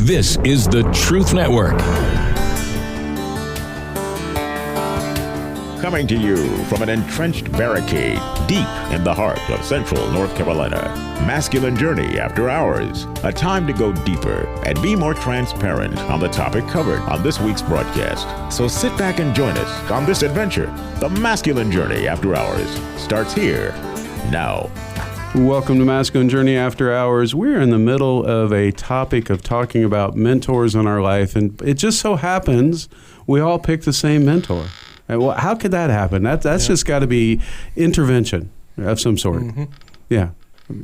This is the Truth Network. Coming to you from an entrenched barricade deep in the heart of central North Carolina. Masculine Journey After Hours. A time to go deeper and be more transparent on the topic covered on this week's broadcast. So sit back and join us on this adventure. The Masculine Journey After Hours starts here now. Welcome to Masculine Journey After Hours. We're in the middle of a topic of talking about mentors in our life, and it just so happens we all pick the same mentor. Well, how could that happen? That's just got to be intervention of some sort. Mm-hmm. Yeah.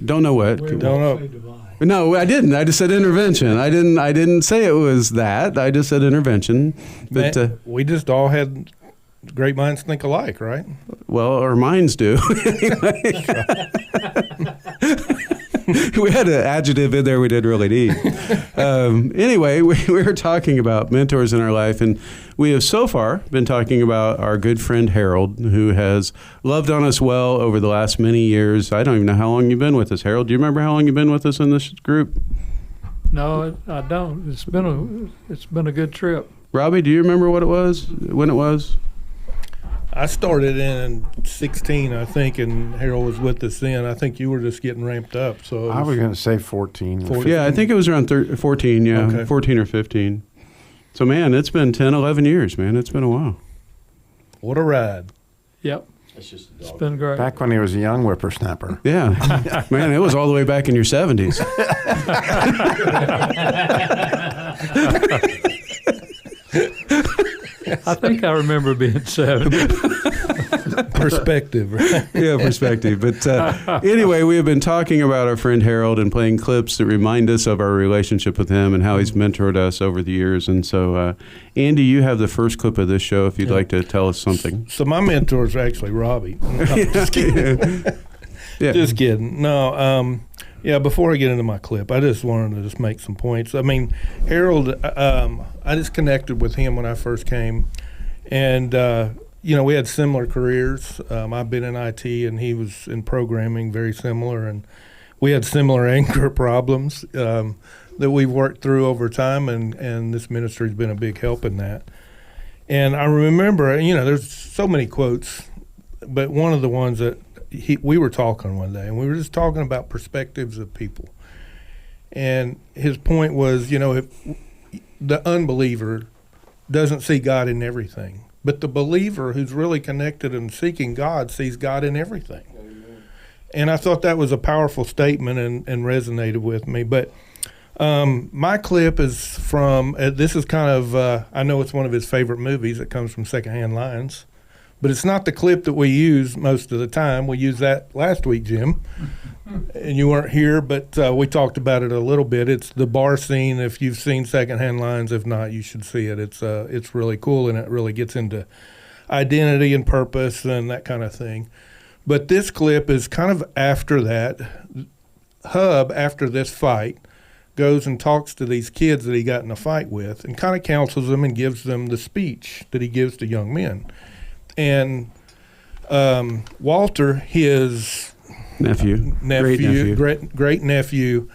Don't know what. Don't know. No, I didn't. I just said intervention. I didn't say it was that. I just said intervention. But we just all had great minds think alike, right? Well, our minds do. We had an adjective in there we didn't really need. Anyway, we were talking about mentors in our life, and we have so far been talking about our good friend Harold, who has loved on us well over the last many years. I don't even know how long you've been with us, Harold. Do you remember how long you've been with us in this group? No, I don't. It's been a good trip. Robbie, do you remember what it was, when it was? I started in 16, I think, and Harold was with us then. I think you were just getting ramped up. So I was going to say 14. 14. Yeah, I think it was around 14, yeah, okay. 14 or 15. So, man, it's been 10, 11 years, man. It's been a while. What a ride. Yep. It's been great. Back when he was a young whippersnapper. Yeah. Man, it was all the way back in your 70s. I think I remember being 7. Perspective, right? Yeah, perspective. But anyway, we have been talking about our friend Harold and playing clips that remind us of our relationship with him and how he's mentored us over the years. And so, Andy, you have the first clip of this show if you'd like to tell us something. So my mentor is actually Robbie. No, just kidding. Yeah. Just kidding. No, yeah, before I get into my clip, I just wanted to just make some points. I mean, Harold, I just connected with him when I first came. And, we had similar careers. I've been in IT, and he was in programming, very similar. And we had similar anger problems that we've worked through over time, and this ministry has been a big help in that. And I remember, there's so many quotes, but one of the ones that we were talking one day, and we were just talking about perspectives of people. And his point was, if the unbeliever doesn't see God in everything, but the believer who's really connected and seeking God sees God in everything. Amen. And I thought that was a powerful statement and resonated with me. But my clip is from, this is kind of, I know it's one of his favorite movies. It comes from Secondhand Lines. But it's not the clip that we use most of the time. We used that last week, Jim, and you weren't here, but we talked about it a little bit. It's the bar scene. If you've seen Secondhand Lines, if not, you should see it. It's really cool, and it really gets into identity and purpose and that kind of thing. But this clip is kind of after that. Hub, after this fight, goes and talks to these kids that he got in a fight with and kind of counsels them and gives them the speech that he gives to young men. And Walter, his nephew, great nephew,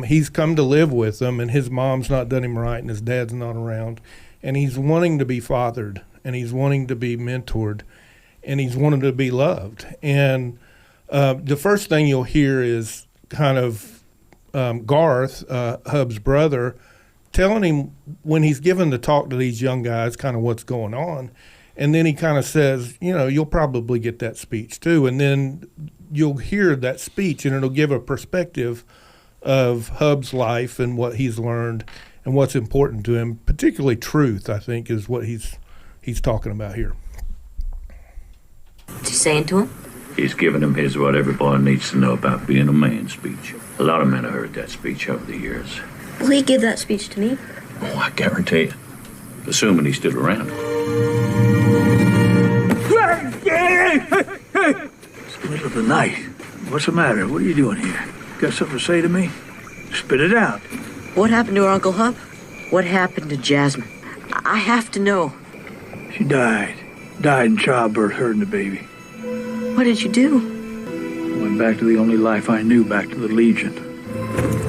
he's come to live with them, and his mom's not done him right, and his dad's not around, and he's wanting to be fathered, and he's wanting to be mentored, and he's wanting to be loved. And the first thing you'll hear is kind of Garth, Hub's brother, telling him when he's given the talk to these young guys kind of what's going on. And then he kind of says, you'll probably get that speech too. And then you'll hear that speech, and it'll give a perspective of Hub's life and what he's learned and what's important to him. Particularly truth, I think, is what he's talking about here. What's he saying to him? He's giving him his what every boy needs to know about being a man speech. A lot of men have heard that speech over the years. Will he give that speech to me? Oh, I guarantee it. Assuming he's still around. It's the middle of the night. What's the matter? What are you doing here? Got something to say to me? Spit it out. What happened to her, Uncle Hub? What happened to Jasmine? I have to know. She died. Died in childbirth, her and the baby. What did you do? Went back to the only life I knew, back to the Legion.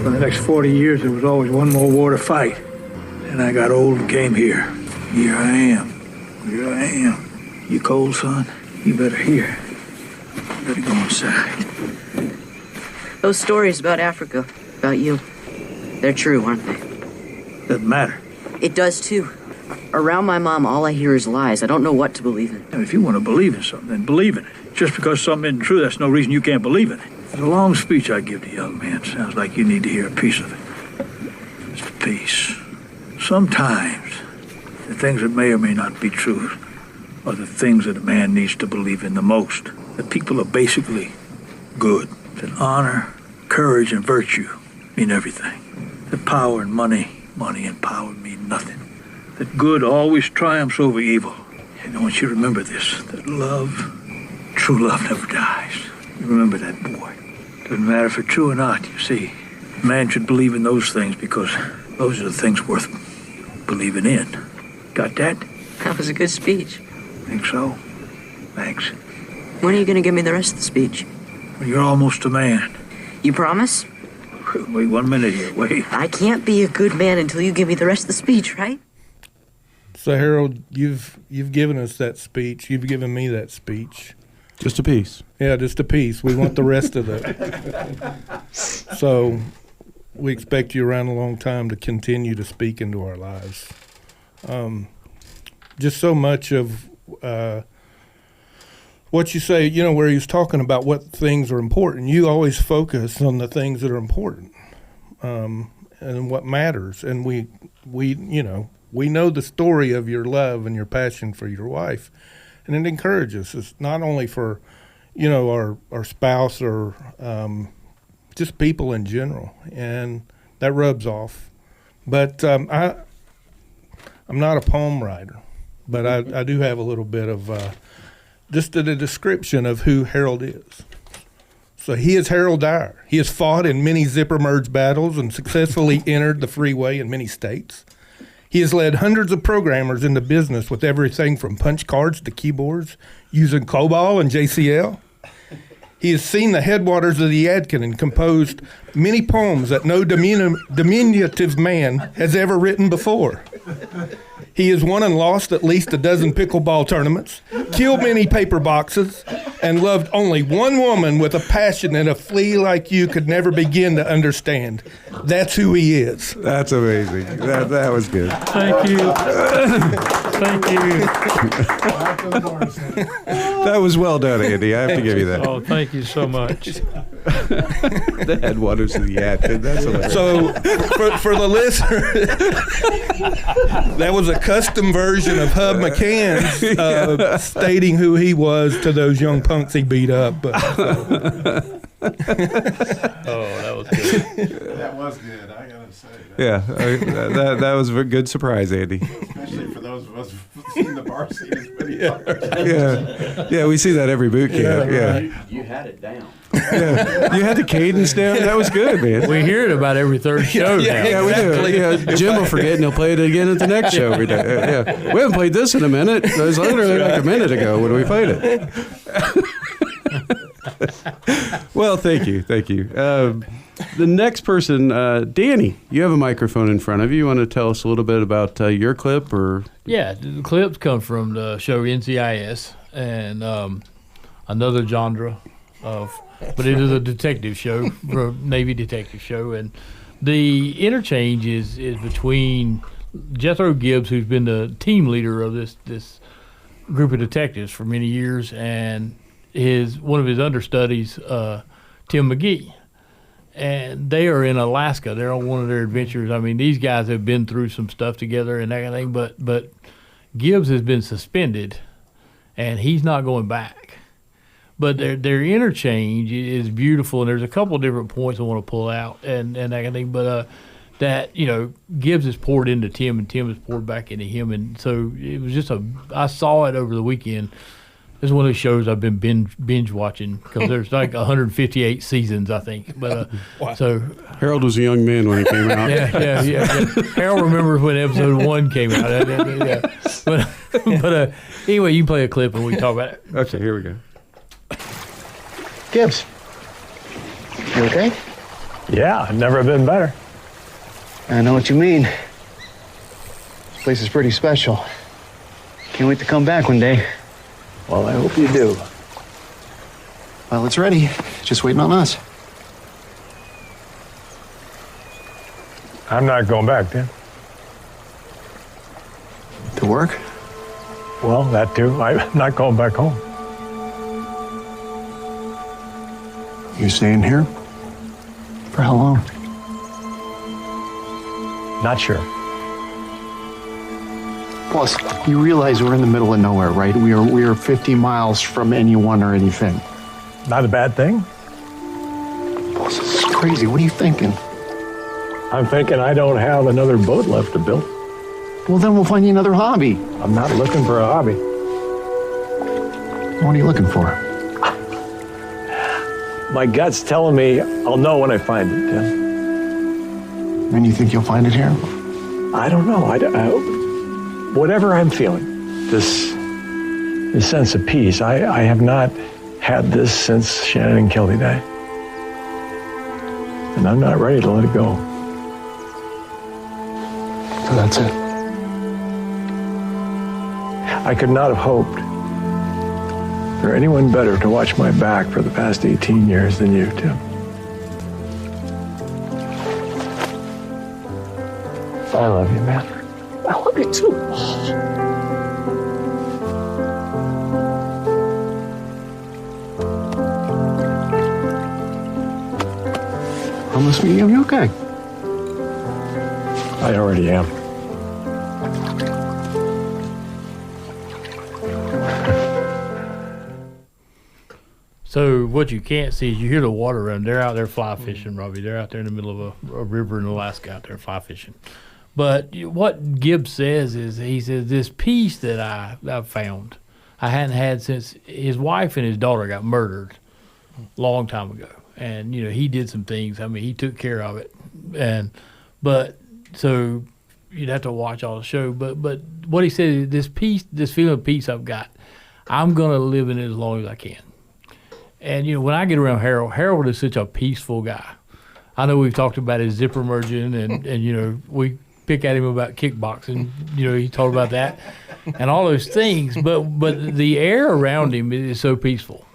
For the next 40 years, there was always one more war to fight. And I got old and came here. Here I am. Here I am. You cold, son? You better hear. You better go inside. Those stories about Africa, about you, they're true, aren't they? Doesn't matter. It does too. Around my mom, all I hear is lies. I don't know what to believe in. Now, if you want to believe in something, then believe in it. Just because something isn't true, that's no reason you can't believe in it. The long speech I give to young men sounds like you need to hear a piece of it. It's a piece. Sometimes, the things that may or may not be true are the things that a man needs to believe in the most. That people are basically good. That honor, courage, and virtue mean everything. That power and money and power mean nothing. That good always triumphs over evil. And I want you to remember this, that love, true love never dies. You remember that, boy. Doesn't matter if it's true or not, you see. A man should believe in those things because those are the things worth believing in. Got that? That was a good speech. Think so? Thanks. When are you going to give me the rest of the speech? Well, you're almost a man. You promise? Wait 1 minute here, wait. I can't be a good man until you give me the rest of the speech, right? So Harold, you've given us that speech. You've given me that speech. Just a piece. Yeah, just a piece. We want the rest of it. So we expect you around a long time to continue to speak into our lives. Just so much of what you say, where he was talking about what things are important, you always focus on the things that are important and what matters. And we know the story of your love and your passion for your wife, and it encourages us. It's not only for, our spouse or just people in general, and that rubs off. But I'm not a poem writer, but I do have a little bit of just a description of who Harold is. So he is Harold Dyer. He has fought in many zipper merge battles and successfully entered the freeway in many states. He has led hundreds of programmers into business with everything from punch cards to keyboards using COBOL and JCL. He has seen the headwaters of the Yadkin and composed many poems that no diminutive man has ever written before. He has won and lost at least a dozen pickleball tournaments, killed many paper boxes, and loved only one woman with a passion that a flea like you could never begin to understand. That's who he is. That's amazing. That was good. Thank you. Thank you. That was well done, Andy. I have to give you that. Oh, thank you so much. The headwaters of the Yadkin. That's hilarious. So, for the listener, that was a custom version of Hub McCann's stating who he was to those young punks he beat up. Oh, that was good. That was good, I gotta say. Yeah, that was a good surprise, Andy. Especially for those of us who've seen the bar scene as many times. Yeah, we see that every boot camp. Yeah. You had it down. Yeah, you had the cadence down. That was good, man. We hear it about every third show now. Yeah, we do. Yeah, Jim will forget and he'll play it again at the next show. We haven't played this in a minute. It was literally like a minute ago when we played it. Well, thank you. The next person, Danny, you have a microphone in front of you. You want to tell us a little bit about your clip? Or Yeah, the clips come from the show NCIS and another genre but it is a detective show, Navy detective show, and the interchange is between Jethro Gibbs, who's been the team leader of this group of detectives for many years, and one of his understudies, Tim McGee. And they are in Alaska. They're on one of their adventures. I mean, these guys have been through some stuff together and that kind of thing, but Gibbs has been suspended, and he's not going back. But their interchange is beautiful, and there's a couple of different points I want to pull out and that kind of thing. But that, Gibbs is poured into Tim, and Tim is poured back into him. And so it was just I saw it over the weekend. This is one of the shows I've been binge watching because there's like 158 seasons, I think. But wow. So Harold was a young man when he came out. Yeah. Harold remembers when episode 1 came out. Yeah. But anyway, you can play a clip and we can talk about it. Okay, here we go. Gibbs, you okay? Yeah, never been better. I know what you mean. This place is pretty special. Can't wait to come back one day. Well, I hope you do. Well, it's ready. Just waiting on us. I'm not going back, Tim. To work? Well, that too. I'm not going back home. You staying here? For how long? Not sure. Plus, you realize we're in the middle of nowhere, right? We are 50 miles from anyone or anything. Not a bad thing. Boss, this is crazy. What are you thinking? I'm thinking I don't have another boat left to build. Well, then we'll find you another hobby. I'm not looking for a hobby. What are you looking for? My gut's telling me I'll know when I find it, Tim. And you think you'll find it here? I don't know. Whatever I'm feeling, this sense of peace, I have not had this since Shannon and Kelly died. And I'm not ready to let it go. So that's it. I could not have hoped for anyone better to watch my back for the past 18 years than you, Tim. I love you, man. I love you too. Promise me you'll be okay. I already am. So what you can't see is you hear the water run. They're out there fly fishing, Robbie. They're out there in the middle of a river in Alaska out there fly fishing. But what Gibbs says is, he says, this peace that I've found, I hadn't had since his wife and his daughter got murdered a long time ago. And, he did some things. I mean, he took care of it. So you'd have to watch all the show. But what he said is, this peace, this feeling of peace I've got, I'm going to live in it as long as I can. And, when I get around Harold is such a peaceful guy. I know we've talked about his zipper merging and we pick at him about kickboxing. He told about that and all those things. But the air around him is so peaceful.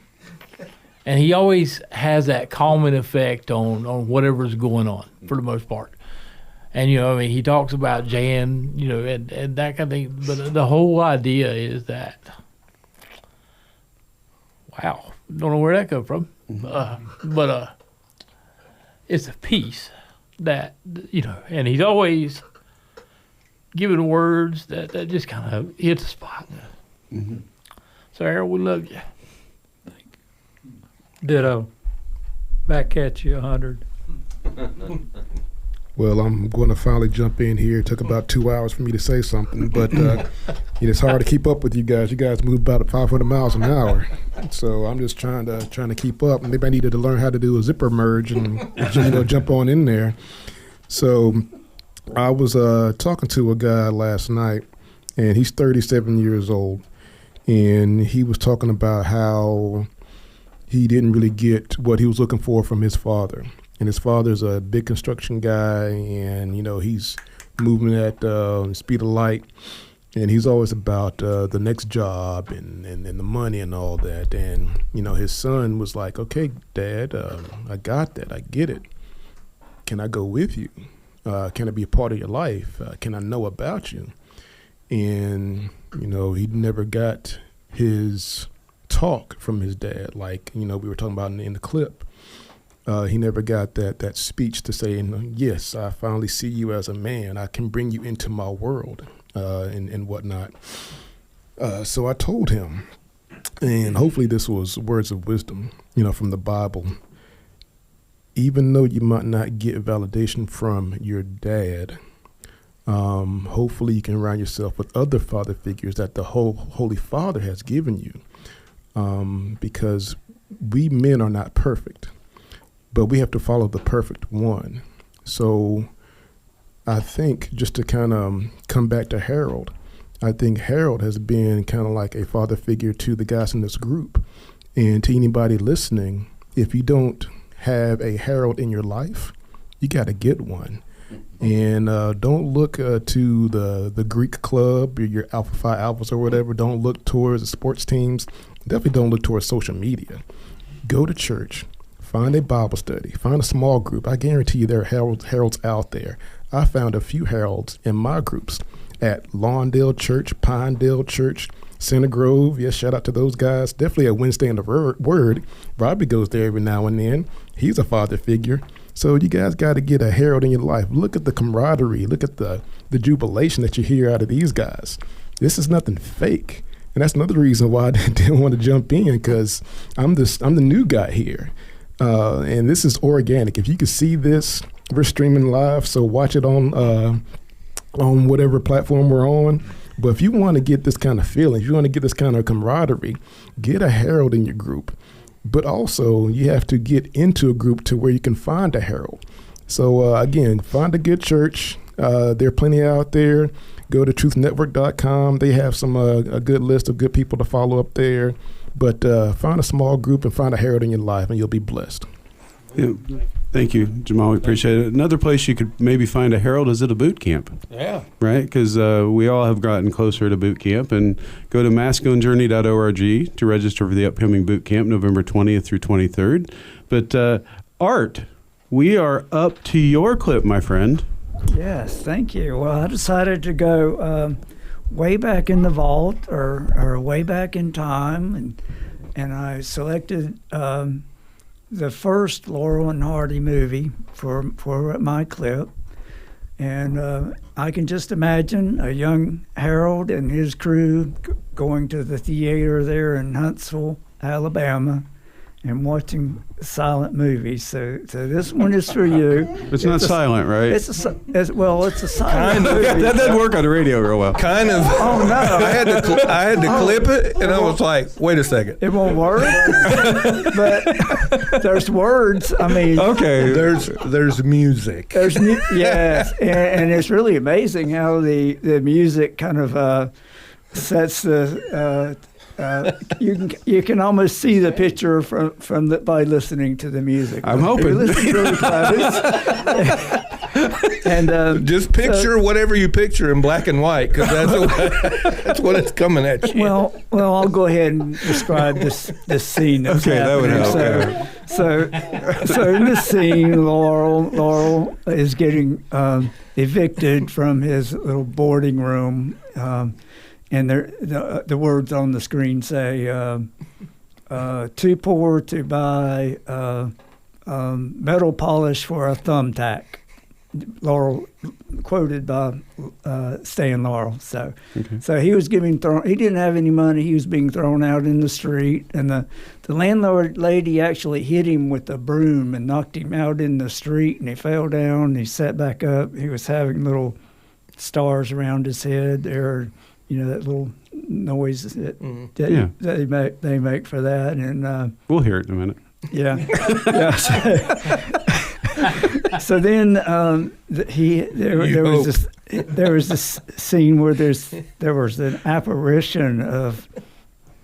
And he always has that calming effect on whatever's going on for the most part. And, he talks about Jan, and that kind of thing. But the whole idea is that, wow. Don't know where that come from, but it's a piece that and he's always giving words that just kind of hit the spot. Mm-hmm. So Harold, we love you. Ditto. Back at you 100. Well, I'm going to finally jump in here. It took about 2 hours for me to say something, but it's hard to keep up with you guys. You guys move about 500 miles an hour, so I'm just trying to keep up. Maybe I needed to learn how to do a zipper merge and jump on in there. So I was talking to a guy last night, and he's 37 years old, and he was talking about how he didn't really get what he was looking for from his father. And his father's a big construction guy, and, he's moving at the speed of light. And he's always about the next job and the money and all that. And, his son was like, okay, Dad, I got that. I get it. Can I go with you? Can I be a part of your life? Can I know about you? And, he never got his talk from his dad, like, we were talking about in the clip. He never got that speech to say, yes, I finally see you as a man. I can bring you into my world and whatnot. So I told him, and hopefully this was words of wisdom, from the Bible. Even though you might not get validation from your dad, hopefully you can surround yourself with other father figures that the Holy Father has given you. Because we men are not perfect. But we have to follow the perfect one. So I think, just to kind of come back to Harold, I think Harold has been kind of like a father figure to the guys in this group. And to anybody listening, if you don't have a Harold in your life, you got to get one. And don't look to the Greek club or your Alpha Phi Alphas or whatever. Don't look towards the sports teams. Definitely don't look towards social media. Go to church. Find a Bible study. Find a small group. I guarantee you there are heralds out there. I found a few heralds in my groups at Lawndale Church, Pinedale Church, Center Grove. Yes, shout out to those guys. Definitely at Wednesday in the Word. Robbie goes there every now and then. He's a father figure. So you guys got to get a herald in your life. Look at the camaraderie. Look at the jubilation that you hear out of these guys. This is nothing fake. And that's another reason why I didn't want to jump in, because I'm the new guy here. And this is organic. If you can see this, we're streaming live, so watch it on whatever platform we're on. But if you want to get this kind of feeling, if you want to get this kind of camaraderie, get a herald in your group. But also, you have to get into a group to where you can find a herald. So again, find a good church. There are plenty out there. Go to truthnetwork.com. They have some a good list of good people to follow up there. But find a small group and find a herald in your life, and you'll be blessed. Yeah. Thank you, Jamal. We appreciate it. Another place you could maybe find a herald is at a boot camp. Yeah. Right? Because we all have gotten closer to boot camp. And go to masculinejourney.org to register for the upcoming boot camp, November 20th through 23rd. But Art, we are up to your clip, my friend. Yes, thank you. Well, I decided to go way back in the vault or way back in time, and I selected the first Laurel and Hardy movie for my clip. And I can just imagine a young Harold and his crew going to the theater there in Huntsville, Alabama, and watching silent movies. So this one is for you. It's not silent, right? It's a silent movie. That doesn't work on the radio real well. Kind of. Oh, no. I had to clip it, and I was like, wait a second. It won't work? But there's words. I mean. Okay. There's music. Yes. And it's really amazing how the music kind of sets the... you can almost see the picture from by listening to the music. I'm hoping. Listen really close. And just picture whatever you picture in black and white, because that's what it's coming at you. Well, I'll go ahead and describe this scene. That's okay, that would happening. help. So in this scene, Laurel is getting evicted from his little boarding room. And the words on the screen say, too poor to buy metal polish for a thumbtack. Laurel, quoted by Stan Laurel. So he was he didn't have any money. He was being thrown out in the street. And the landlord lady actually hit him with a broom and knocked him out in the street. And he fell down and he sat back up. He was having little stars around his head there. You know, that little noise that they make for that, and we'll hear it in a minute. Yeah, yeah. So then there was this scene where there was an apparition of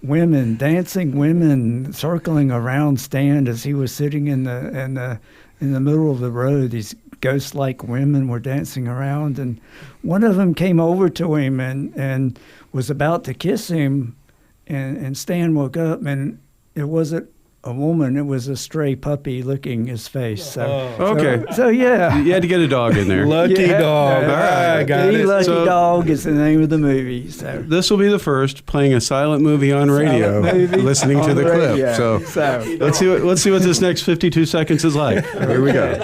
dancing women circling around Stan as he was sitting in the middle of the road. These ghost-like women were dancing around, and one of them came over to him and was about to kiss him, and Stan woke up, and it wasn't a woman, it was a stray puppy licking his face. So yeah. You had to get a dog in there. Lucky dog. All right, got it. Lucky Dog is the name of the movie. So this will be the first playing a silent movie on radio, listening to the clip. Radio. So let's see what this next 52 seconds is like. Here we go.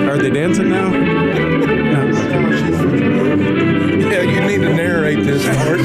Are they dancing now? No. Yeah, you need to narrate this part.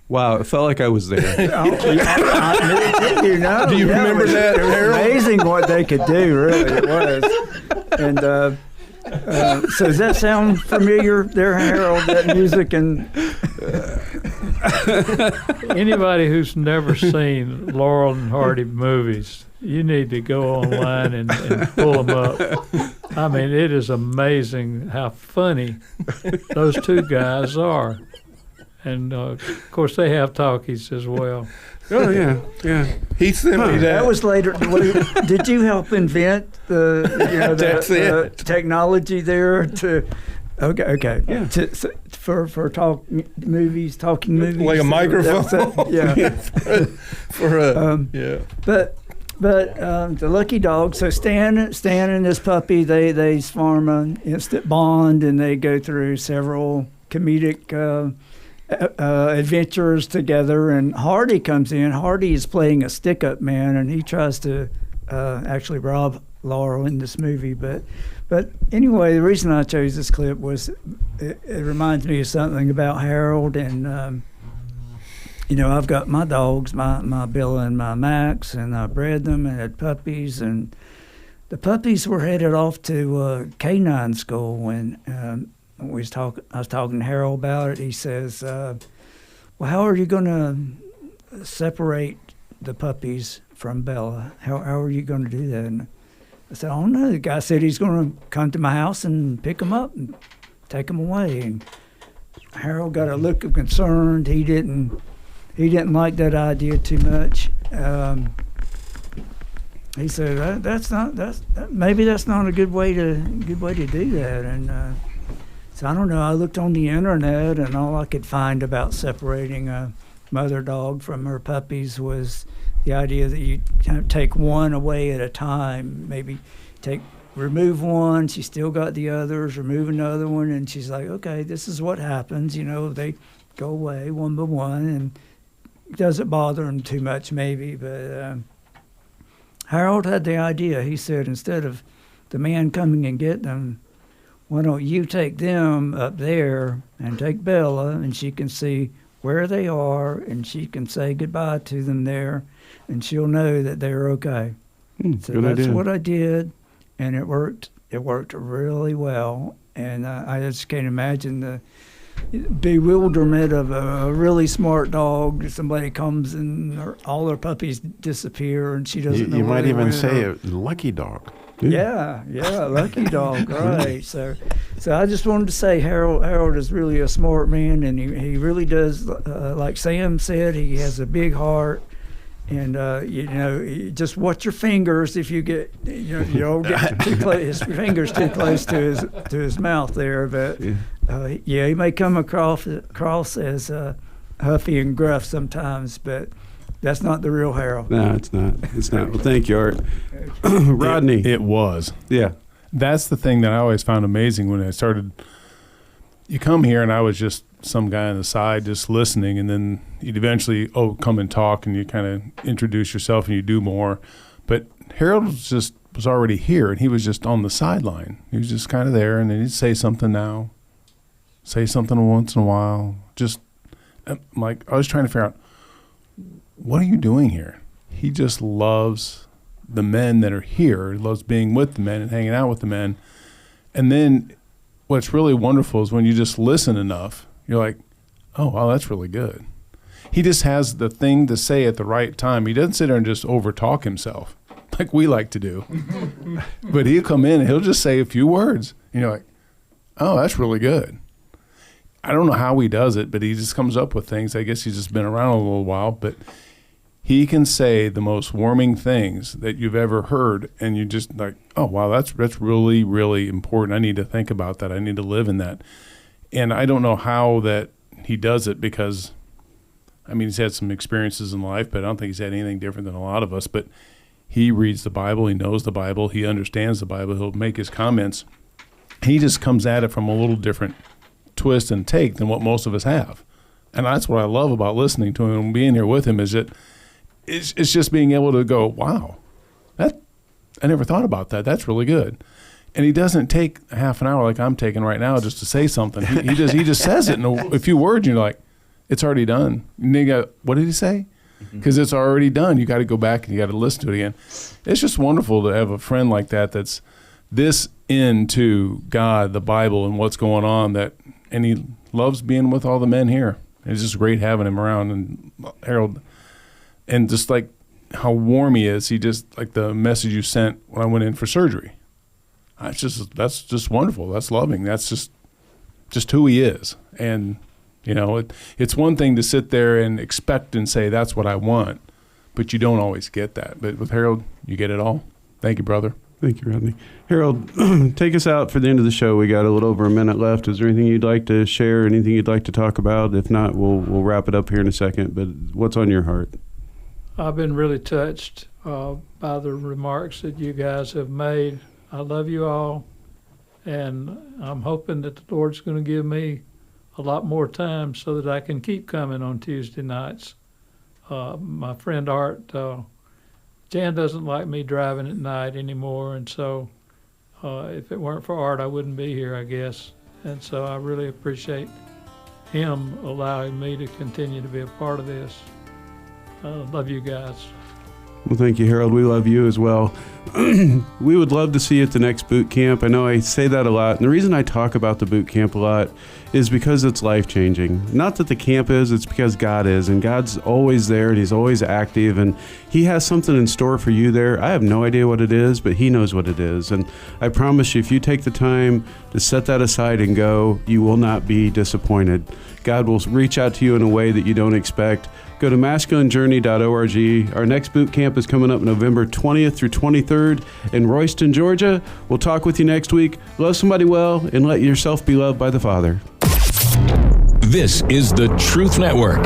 Wow, it felt like I was there. Do you remember that, Harold? Amazing what they could do, really, it was. And so does that sound familiar there, Harold, that music? And anybody who's never seen Laurel and Hardy movies, you need to go online and pull them up. I mean, it is amazing how funny those two guys are. And, of course, they have talkies as well. Oh, yeah, yeah. He sent me that. That was later. Did you help invent the technology there to? Okay. Yeah. For talking movies. Like a microphone. Yeah. Yeah. But the lucky dog. So Stan and his puppy, they form an instant bond, and they go through several comedic adventures together. And Hardy comes in. Hardy is playing a stick-up man, and he tries to actually rob Laurel in this movie. But anyway, the reason I chose this clip was it reminds me of something about Harold. And I've got my dogs, my Bella and my Max, and I bred them and had puppies. And the puppies were headed off to canine school when I was talking to Harold about it. He says, well, how are you going to separate the puppies from Bella? How are you going to do that? And I said, I don't know. The guy said he's going to come to my house and pick them up and take them away. And Harold got a look of concern. He didn't like that idea too much. He said, maybe that's not a good way to do that. And so I don't know. I looked on the internet, and all I could find about separating a mother dog from her puppies was the idea that you kind of take one away at a time. Maybe remove one, she still got the others, remove another one, and she's like, okay, this is what happens. They go away one by one, and it doesn't bother them too much maybe. But Harold had the idea. He said, instead of the man coming and get them, why don't you take them up there and take Bella, and she can see where they are, and she can say goodbye to them there, and she'll know that they're okay. So that's what I did, and it worked. It worked really well, and I just can't imagine the bewilderment of a really smart dog. Somebody comes and all their puppies disappear, and she doesn't know. You where might they even went. say a lucky dog. Yeah, lucky dog, right? So I just wanted to say Harold is really a smart man, and he really does, like Sam said, he has a big heart, and you just watch your fingers if you get you don't get too close, his fingers too close to his mouth there, but he may come across as huffy and gruff sometimes, but that's not the real Harold. No, it's not. It's not. Well, thank you, Art. Rodney. It was. Yeah. That's the thing that I always found amazing when I started. You come here, and I was just some guy on the side just listening, and then you'd eventually, come and talk, and you kind of introduce yourself, and you do more. But Harold was already here, and he was just on the sideline. He was just kind of there, and then he'd say something now, say something once in a while. Just, like, I was trying to figure out, what are you doing here? He just loves the men that are here. He loves being with the men and hanging out with the men. And then what's really wonderful is when you just listen enough, you're like, oh, wow, that's really good. He just has the thing to say at the right time. He doesn't sit there and just over-talk himself like we like to do. But he'll come in and he'll just say a few words. And you're like, oh, that's really good. I don't know how he does it, but he just comes up with things. I guess he's just been around a little while, but he can say the most warming things that you've ever heard, and you just like, oh, wow, that's really, really important. I need to think about that. I need to live in that. And I don't know how that he does it because, I mean, he's had some experiences in life, but I don't think he's had anything different than a lot of us. But he reads the Bible. He knows the Bible. He understands the Bible. He'll make his comments. He just comes at it from a little different twist and take than what most of us have. And that's what I love about listening to him and being here with him is that it's just being able to go, wow, that I never thought about that. That's really good. And he doesn't take half an hour like I'm taking right now just to say something. He just says it in a few words, and you're like, it's already done. And then you go, what did he say? Because it's already done. You got to go back and you got to listen to it again. It's just wonderful to have a friend like that that's this into God, the Bible, and what's going on. And he loves being with all the men here. It's just great having him around. And Harold, and just like how warm he is. He just, like the message you sent when I went in for surgery. That's just wonderful. That's loving. That's just who he is. And you know, it's one thing to sit there and expect and say that's what I want, but you don't always get that. But with Harold, you get it all. Thank you, brother. Thank you, Rodney. Harold, take us out for the end of the show. We got a little over a minute left. Is there anything you'd like to share? Anything you'd like to talk about? If not, we'll wrap it up here in a second. But what's on your heart? I've been really touched by the remarks that you guys have made. I love you all, and I'm hoping that the Lord's going to give me a lot more time so that I can keep coming on Tuesday nights. My friend Art, Jan doesn't like me driving at night anymore, and so if it weren't for Art, I wouldn't be here, I guess. And so I really appreciate him allowing me to continue to be a part of this. I love you guys. Well, thank you, Harold. We love you as well. We would love to see you at the next boot camp. I know I say that a lot. And the reason I talk about the boot camp a lot is because it's life-changing. Not that the camp is, it's because God is. And God's always there, and he's always active. And he has something in store for you there. I have no idea what it is, but he knows what it is. And I promise you, if you take the time to set that aside and go, you will not be disappointed. God will reach out to you in a way that you don't expect. Go to masculinejourney.org. Our next boot camp is coming up November 20th through 23rd in Royston, Georgia. We'll talk with you next week. Love somebody well and let yourself be loved by the Father. This is the Truth Network.